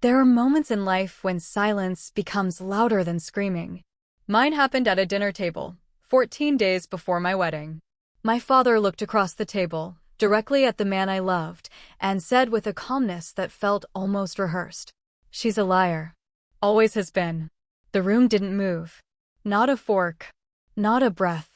There are moments in life when silence becomes louder than screaming. Mine happened at a dinner table, 14 days before my wedding. My father looked across the table, directly at the man I loved, and said with a calmness that felt almost rehearsed, "She's a liar. Always has been." The room didn't move. Not a fork. Not a breath.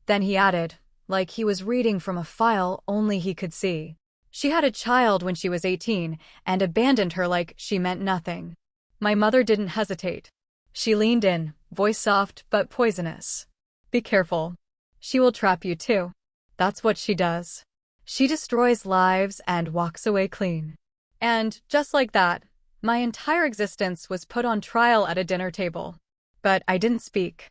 Then he added, like he was reading from a file only he could see, "She had a child when she was 18 and abandoned her like she meant nothing." My mother didn't hesitate. She leaned in, voice soft but poisonous. "Be careful. She will trap you too. That's what she does. She destroys lives and walks away clean." And, just like that, my entire existence was put on trial at a dinner table. But I didn't speak.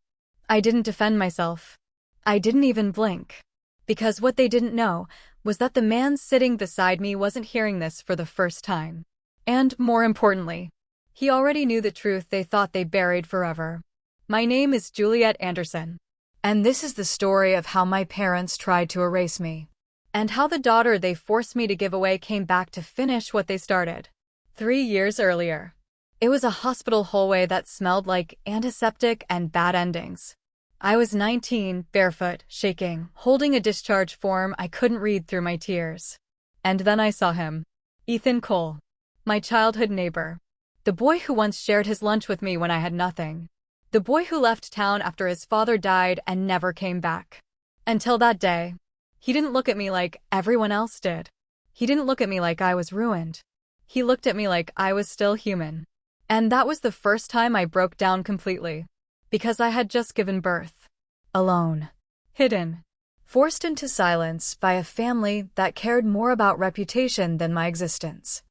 I didn't defend myself. I didn't even blink. Because what they didn't know was that the man sitting beside me wasn't hearing this for the first time. And, more importantly, he already knew the truth they thought they buried forever. My name is Juliet Anderson. And this is the story of how my parents tried to erase me. And how the daughter they forced me to give away came back to finish what they started 3 years earlier. It was a hospital hallway that smelled like antiseptic and bad endings. I was 19, barefoot, shaking, holding a discharge form I couldn't read through my tears. And then I saw him. Ethan Cole. My childhood neighbor. The boy who once shared his lunch with me when I had nothing. The boy who left town after his father died and never came back. Until that day. He didn't look at me like everyone else did. He didn't look at me like I was ruined. He looked at me like I was still human. And that was the first time I broke down completely. Because I had just given birth. Alone. Hidden. Forced into silence by a family that cared more about reputation than my existence.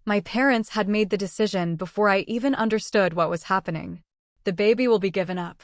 My parents had made the decision before I even understood what was happening. The baby will be given up.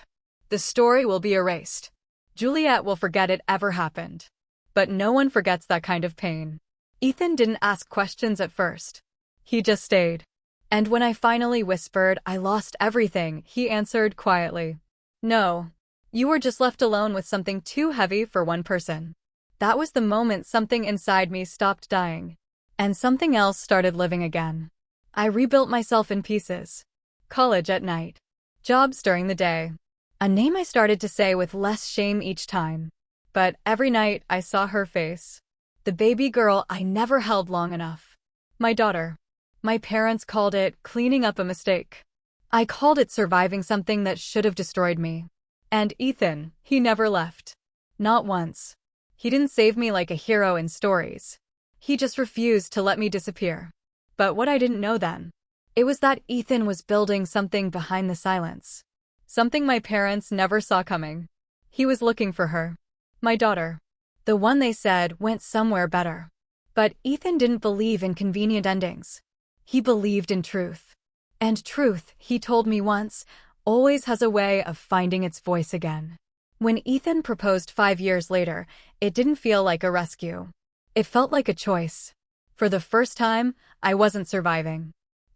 The story will be erased. Juliet will forget it ever happened. But no one forgets that kind of pain. Ethan didn't ask questions at first. He just stayed. And when I finally whispered I lost everything, he answered quietly, "No. You were just left alone with something too heavy for one person." That was the moment something inside me stopped dying. And something else started living again. I rebuilt myself in pieces. College at night. Jobs during the day. A name I started to say with less shame each time. But every night I saw her face. The baby girl I never held long enough. My daughter. My parents called it cleaning up a mistake. I called it surviving something that should have destroyed me. And Ethan, he never left. Not once. He didn't save me like a hero in stories. He just refused to let me disappear. But what I didn't know then, it was that Ethan was building something behind the silence. Something my parents never saw coming. He was looking for her. My daughter. The one they said went somewhere better. But Ethan didn't believe in convenient endings. He believed in truth. And truth, he told me once, always has a way of finding its voice again. When Ethan proposed 5 years later, it didn't feel like a rescue. It felt like a choice. For the first time, I wasn't surviving.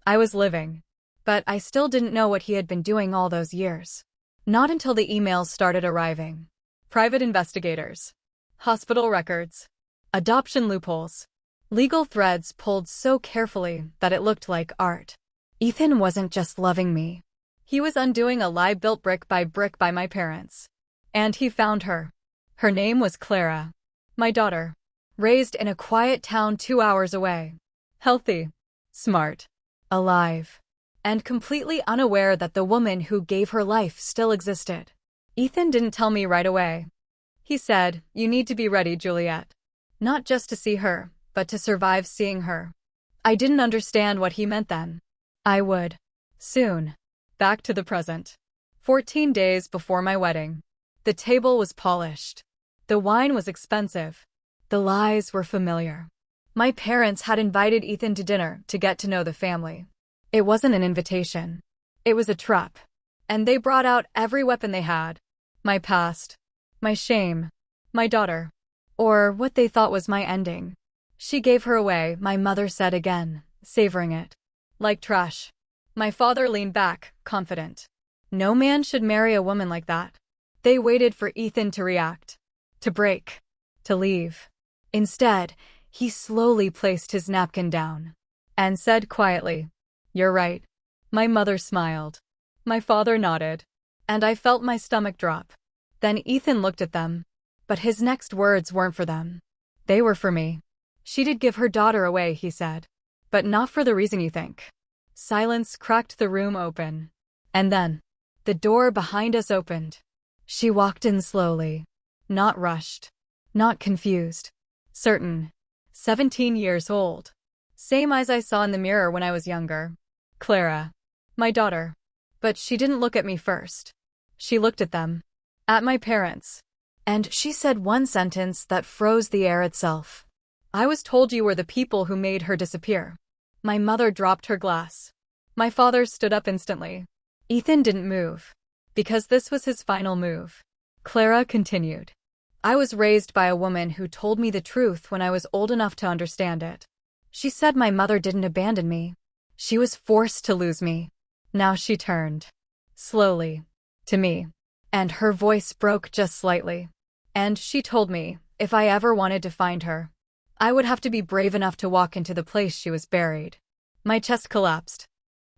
I was living. But I still didn't know what he had been doing all those years. Not until the emails started arriving. Private investigators. Hospital records. Adoption loopholes. Legal threads pulled so carefully that it looked like art. Ethan wasn't just loving me. He was undoing a lie built brick by my parents. And he found her. Her name was Clara. My daughter. Raised in a quiet town 2 hours away. Healthy. Smart. Alive. And completely unaware that the woman who gave her life still existed. Ethan didn't tell me right away. He said, "You need to be ready, Juliet." Not just to see her, but to survive seeing her. I didn't understand what he meant then. I would. Soon. Back to the present. 14 days before my wedding. The table was polished. The wine was expensive. The lies were familiar. My parents had invited Ethan to dinner to get to know the family. It wasn't an invitation. It was a trap. And they brought out every weapon they had. My past. My shame. My daughter. Or what they thought was my ending. She gave her away, my mother said again, savoring it. Like trash. My father leaned back, confident. No man should marry a woman like that. They waited for Ethan to react. To break. To leave. Instead, he slowly placed his napkin down. And said quietly, You're right. My mother smiled. My father nodded. And I felt my stomach drop. Then Ethan looked at them. But his next words weren't for them. They were for me. She did give her daughter away, he said. But not for the reason you think. Silence cracked the room open. And then, the door behind us opened. She walked in slowly. Not rushed. Not confused. Certain. 17 years old. Same eyes I saw in the mirror when I was younger. Clara. My daughter. But she didn't look at me first. She looked at them. At my parents. And she said one sentence that froze the air itself. I was told you were the people who made her disappear. My mother dropped her glass. My father stood up instantly. Ethan didn't move. Because this was his final move. Clara continued. I was raised by a woman who told me the truth when I was old enough to understand it. She said my mother didn't abandon me. She was forced to lose me. Now she turned. Slowly. To me. And her voice broke just slightly. And she told me, if I ever wanted to find her, I would have to be brave enough to walk into the place she was buried. My chest collapsed.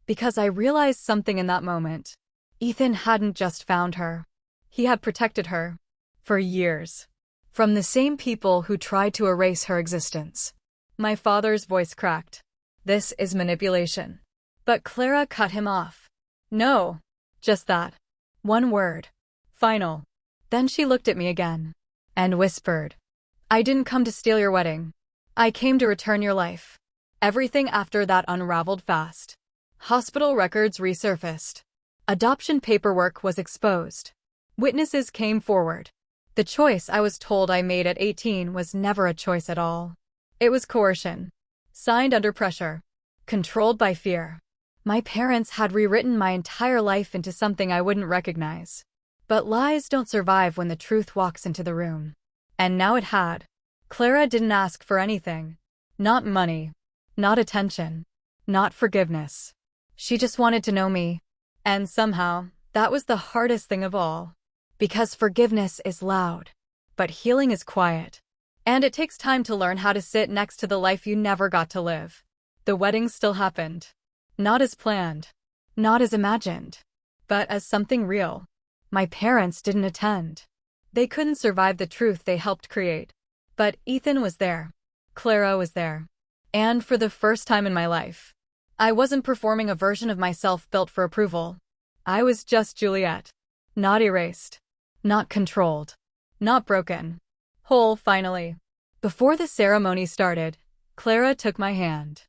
Because I realized something in that moment. Ethan hadn't just found her. He had protected her. For years. From the same people who tried to erase her existence. My father's voice cracked. This is manipulation. But Clara cut him off. No. Just that. One word. Final. Then she looked at me again. And whispered. I didn't come to steal your wedding. I came to return your life. Everything after that unraveled fast. Hospital records resurfaced. Adoption paperwork was exposed. Witnesses came forward. The choice I was told I made at 18 was never a choice at all. It was coercion. Signed under pressure. Controlled by fear. My parents had rewritten my entire life into something I wouldn't recognize. But lies don't survive when the truth walks into the room. And now it had. Clara didn't ask for anything. Not money. Not attention. Not forgiveness. She just wanted to know me. And somehow, that was the hardest thing of all. Because forgiveness is loud. But healing is quiet. And it takes time to learn how to sit next to the life you never got to live. The wedding still happened. Not as planned. Not as imagined. But as something real. My parents didn't attend. They couldn't survive the truth they helped create. But Ethan was there. Clara was there. And for the first time in my life, I wasn't performing a version of myself built for approval. I was just Juliet. Not erased. Not controlled. Not broken. Whole, finally. Before the ceremony started, Clara took my hand.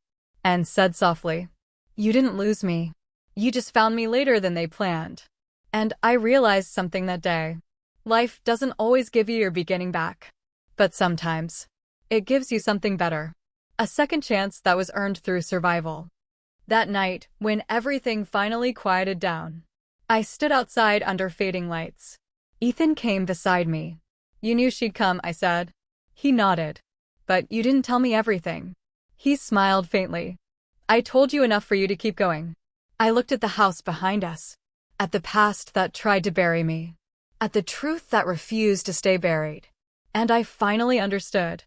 And said softly, You didn't lose me. You just found me later than they planned. And I realized something that day. Life doesn't always give you your beginning back. But sometimes, it gives you something better. A second chance that was earned through survival. That night, when everything finally quieted down, I stood outside under fading lights. Ethan came beside me. You knew she'd come, I said. He nodded. But you didn't tell me everything. He smiled faintly. I told you enough for you to keep going. I looked at the house behind us. At the past that tried to bury me. At the truth that refused to stay buried. And I finally understood.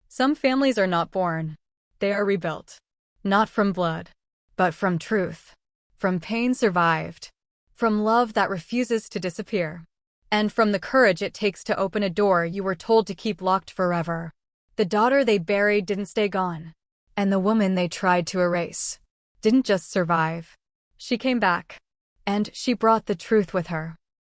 Some families are not born. They are rebuilt. Not from blood. But from truth. From pain survived. From love that refuses to disappear. And from the courage it takes to open a door you were told to keep locked forever. The daughter they buried didn't stay gone. And the woman they tried to erase didn't just survive. She came back. And she brought the truth with her.